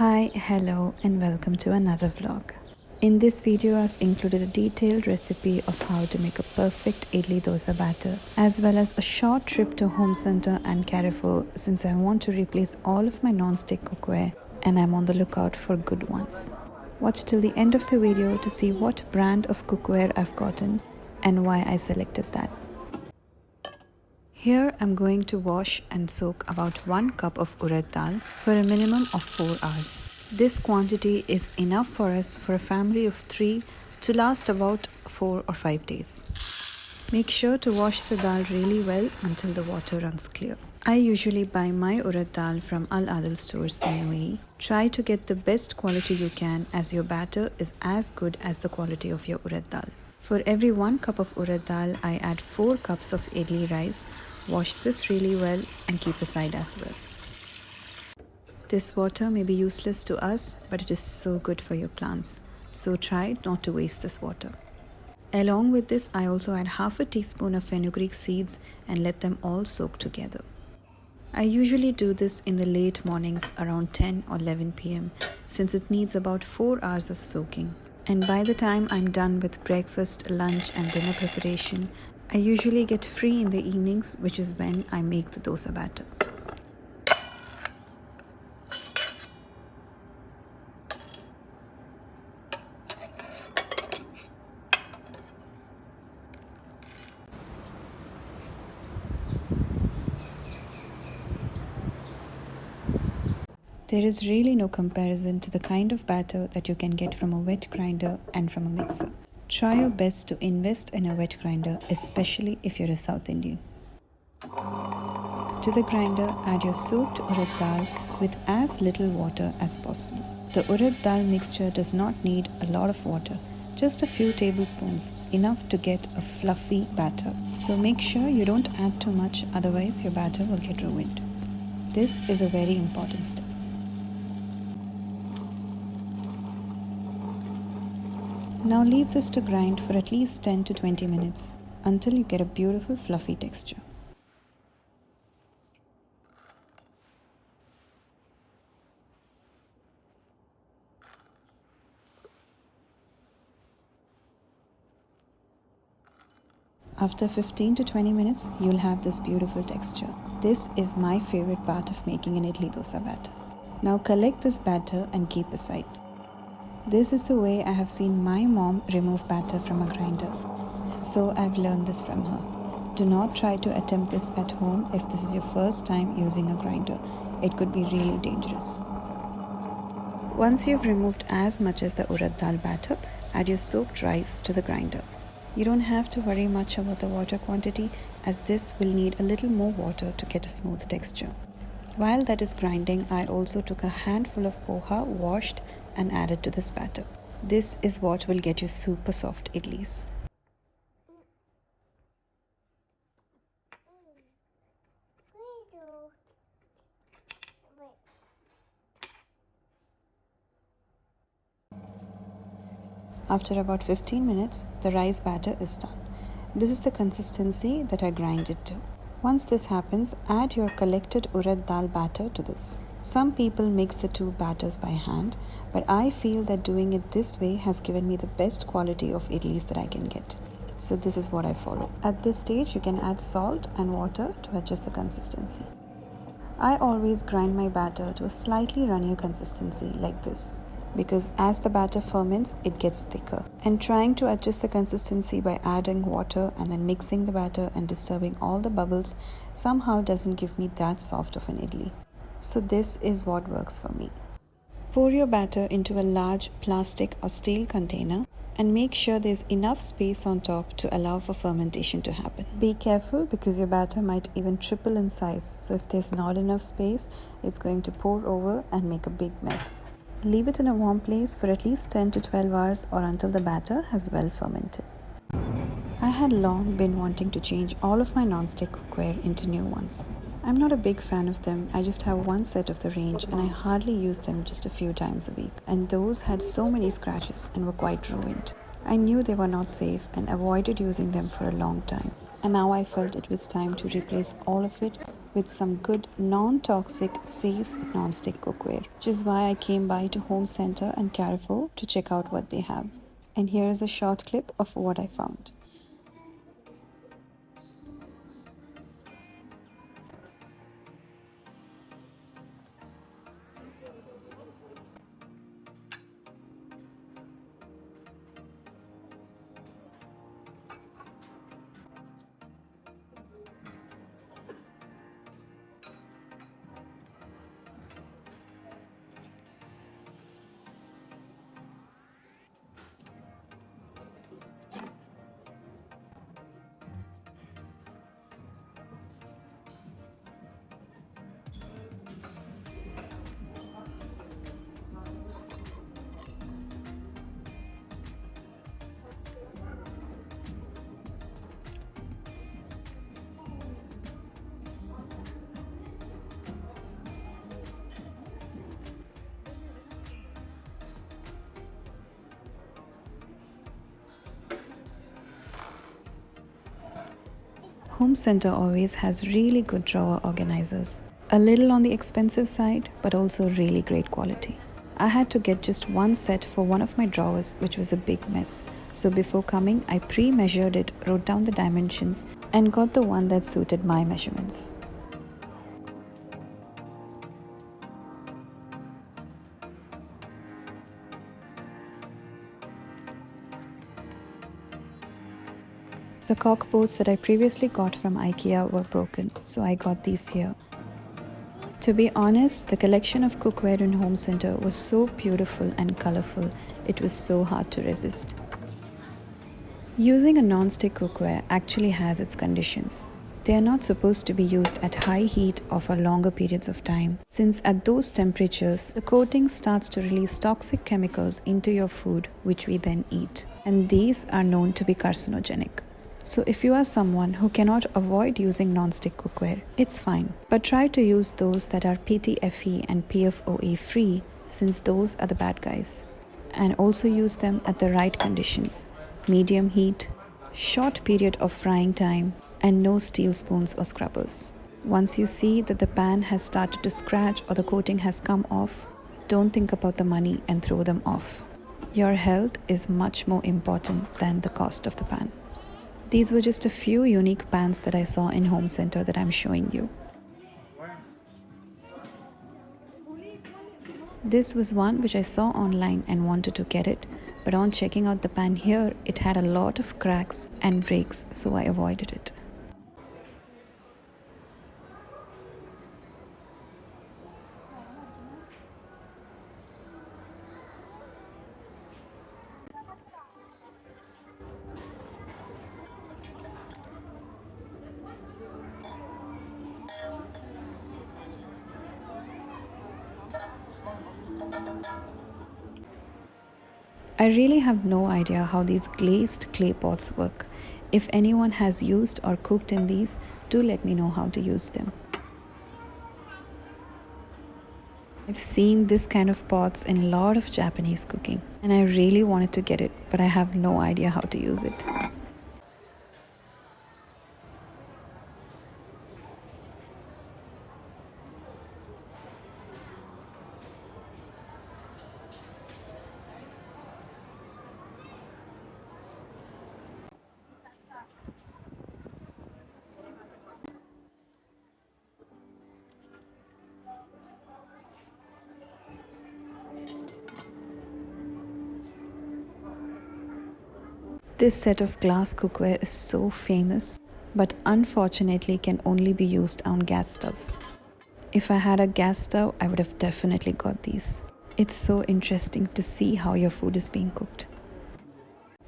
Hi, hello and welcome to another vlog. In this video, I've included a detailed recipe of how to make a perfect idli dosa batter, as well as a short trip to Homecenter and Carrefour since I want to replace all of my non-stick cookware and I'm on the lookout for good ones. Watch till the end of the video to see what brand of cookware I've gotten and why I selected that. Here I'm going to wash and soak about 1 cup of urad dal for a minimum of 4 hours. This quantity is enough for us for a family of 3 to last about 4 or 5 days. Make sure to wash the dal really well until the water runs clear. I usually buy my urad dal from Al stores in UAE. Try to get the best quality you can as your batter is as good as the quality of your urad dal. For every 1 cup of urad dal, I add 4 cups of idli rice. Wash this really well and keep aside as well. This water may be useless to us, but it is so good for your plants. So try not to waste this water. Along with this, I also add half a teaspoon of fenugreek seeds and let them all soak together. I usually do this in the late mornings around 10 or 11 p.m. since it needs about 4 hours of soaking. And by the time I'm done with breakfast, lunch and dinner preparation, I usually get free in the evenings, which is when I make the dosa batter. There is really no comparison to the kind of batter that you can get from a wet grinder and from a mixer. Try your best to invest in a wet grinder, especially if you're a South Indian. To the grinder, add your soaked urad dal with as little water as possible. The urad dal mixture does not need a lot of water, just a few tablespoons, enough to get a fluffy batter. So make sure you don't add too much, otherwise your batter will get ruined. This is a very important step. Now leave this to grind for at least 10 to 20 minutes until you get a beautiful fluffy texture. After 15 to 20 minutes, you'll have this beautiful texture. This is my favorite part of making an idli dosa batter. Now collect this batter and keep aside. This is the way I have seen my mom remove batter from a grinder, and so I've learned this from her. Do not try to attempt this at home if this is your first time using a grinder. It could be really dangerous. Once you've removed as much as the urad dal batter, add your soaked rice to the grinder. You don't have to worry much about the water quantity, as this will need a little more water to get a smooth texture. While that is grinding, I also took a handful of poha, washed and added to this batter. This is what will get you super soft idlis. After about 15 minutes, the rice batter is done. This is the consistency that I grind it to. Once this happens, add your collected urad dal batter to this. Some people mix the two batters by hand, but I feel that doing it this way has given me the best quality of idlis that I can get. So this is what I follow. At this stage, you can add salt and water to adjust the consistency. I always grind my batter to a slightly runnier consistency like this, because as the batter ferments, it gets thicker. And trying to adjust the consistency by adding water and then mixing the batter and disturbing all the bubbles somehow doesn't give me that soft of an idli. So this is what works for me. Pour your batter into a large plastic or steel container and make sure there's enough space on top to allow for fermentation to happen. Be careful because your batter might even triple in size. So if there's not enough space, it's going to pour over and make a big mess. Leave it in a warm place for at least 10 to 12 hours or until the batter has well fermented. I had long been wanting to change all of my non-stick cookware into new ones. I'm not a big fan of them. I just have one set of the range and I hardly use them just a few times a week. And those had so many scratches and were quite ruined. I knew they were not safe and avoided using them for a long time. And now I felt it was time to replace all of it with some good non-toxic, safe non-stick cookware, which is why I came by to Homecenter and Carrefour to check out what they have. And here is a short clip of what I found. Homecenter always has really good drawer organizers. A little on the expensive side, but also really great quality. I had to get just one set for one of my drawers, which was a big mess. So before coming, I pre-measured it, wrote down the dimensions, and got the one that suited my measurements. The cork boards that I previously got from IKEA were broken, so I got these here. To be honest, the collection of cookware in Homecenter was so beautiful and colorful, it was so hard to resist. Using a non-stick cookware actually has its conditions. They are not supposed to be used at high heat or for longer periods of time, since at those temperatures, the coating starts to release toxic chemicals into your food, which we then eat. And these are known to be carcinogenic. So if you are someone who cannot avoid using non-stick cookware, it's fine. But try to use those that are PTFE and PFOA free, since those are the bad guys. And also use them at the right conditions. Medium heat, short period of frying time, and no steel spoons or scrubbers. Once you see that the pan has started to scratch or the coating has come off, don't think about the money and throw them off. Your health is much more important than the cost of the pan. These were just a few unique pans that I saw in Homecenter that I'm showing you. This was one which I saw online and wanted to get it, but on checking out the pan here, it had a lot of cracks and breaks, so I avoided it. I really have no idea how these glazed clay pots work. If anyone has used or cooked in these, do let me know how to use them. I've seen this kind of pots in a lot of Japanese cooking, and I really wanted to get it, but I have no idea how to use it. This set of glass cookware is so famous, but unfortunately can only be used on gas stoves. If I had a gas stove, I would have definitely got these. It's so interesting to see how your food is being cooked.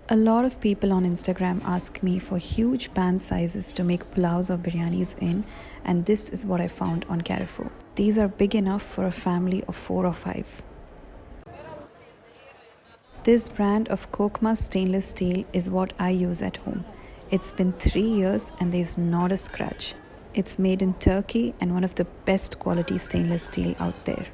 A lot of people on Instagram ask me for huge pan sizes to make pulaus or biryanis in, and this is what I found on Carrefour. These are big enough for a family of 4 or 5. This brand of Kokma stainless steel is what I use at home. It's been 3 years and there's not a scratch. It's made in Turkey and one of the best quality stainless steel out there.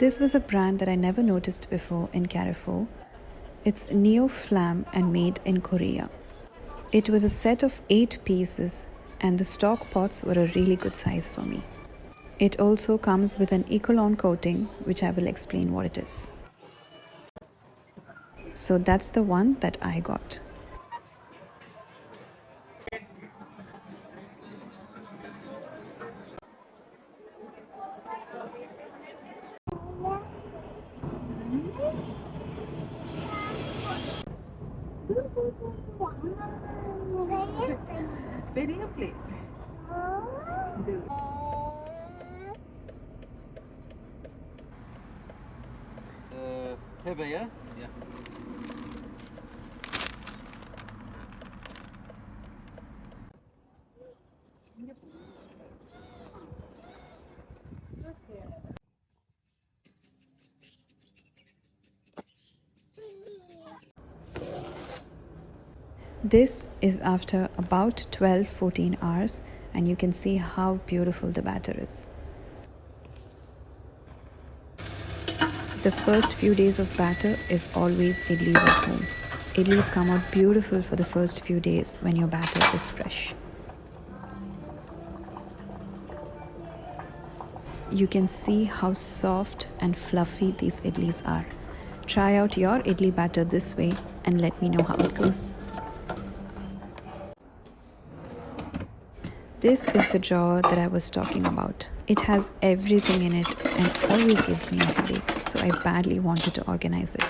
This was a brand that I never noticed before in Carrefour. It's Neo Flam and made in Korea. It was a set of 8 pieces and the stock pots were a really good size for me. It also comes with an Ecolon coating, which I will explain what it is. So that's the one that I got. Video plate. Hiba, yeah? Yeah. This is after about 12-14 hours and you can see how beautiful the batter is. The first few days of batter is always idlis at home. Idlis come out beautiful for the first few days when your batter is fresh. You can see how soft and fluffy these idlis are. Try out your idli batter this way and let me know how it goes. This is the drawer that I was talking about. It has everything in it and always gives me a headache, so I badly wanted to organize it.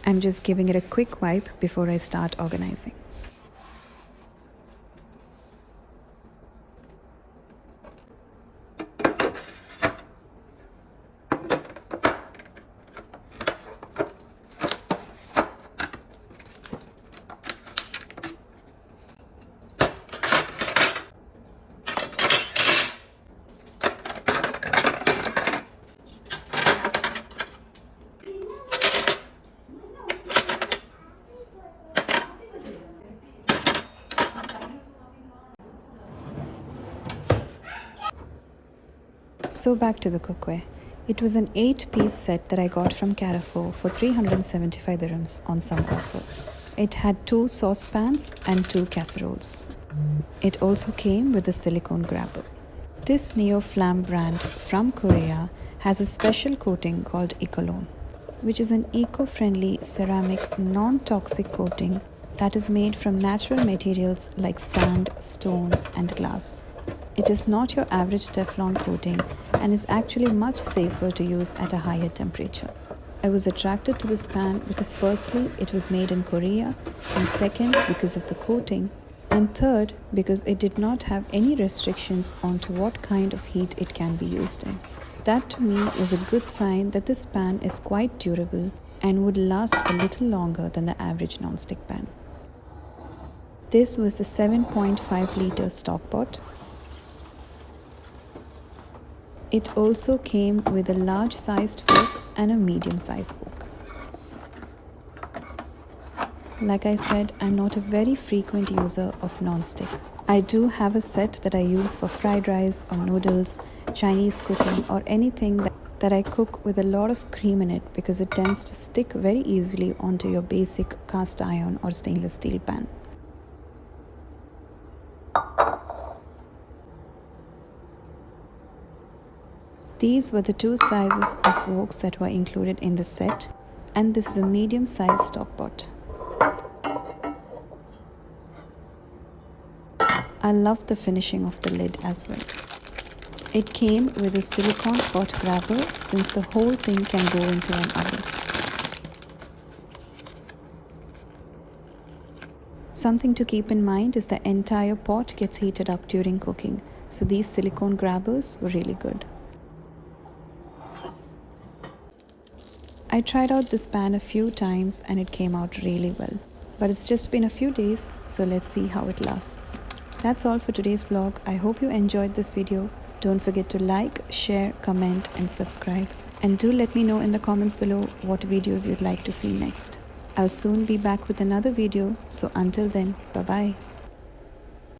I'm just giving it a quick wipe before I start organizing. So back to the cookware. It was an 8-piece set that I got from Carrefour for 375 dirhams on some offer. It had 2 saucepans and 2 casseroles. It also came with a silicone grabber. This Neo Flam brand from Korea has a special coating called Ecolon, which is an eco-friendly ceramic non-toxic coating that is made from natural materials like sand, stone and glass. It is not your average Teflon coating and is actually much safer to use at a higher temperature. I was attracted to this pan because firstly, it was made in Korea, and second, because of the coating, and third, because it did not have any restrictions on to what kind of heat it can be used in. That to me was a good sign that this pan is quite durable and would last a little longer than the average non-stick pan. This was the 7.5 liter stock pot. It also came with a large-sized fork and a medium-sized fork. Like I said, I'm not a very frequent user of non-stick. I do have a set that I use for fried rice or noodles, Chinese cooking or anything that I cook with a lot of cream in it because it tends to stick very easily onto your basic cast iron or stainless steel pan. These were the 2 sizes of forks that were included in the set, and this is a medium-sized stock pot. I love the finishing of the lid as well. It came with a silicone pot grabber since the whole thing can go into an oven. Something to keep in mind is the entire pot gets heated up during cooking, so these silicone grabbers were really good. I tried out this pan a few times and it came out really well. But it's just been a few days, so let's see how it lasts. That's all for today's vlog. I hope you enjoyed this video. Don't forget to like, share, comment and subscribe. And do let me know in the comments below what videos you'd like to see next. I'll soon be back with another video, so until then, bye bye.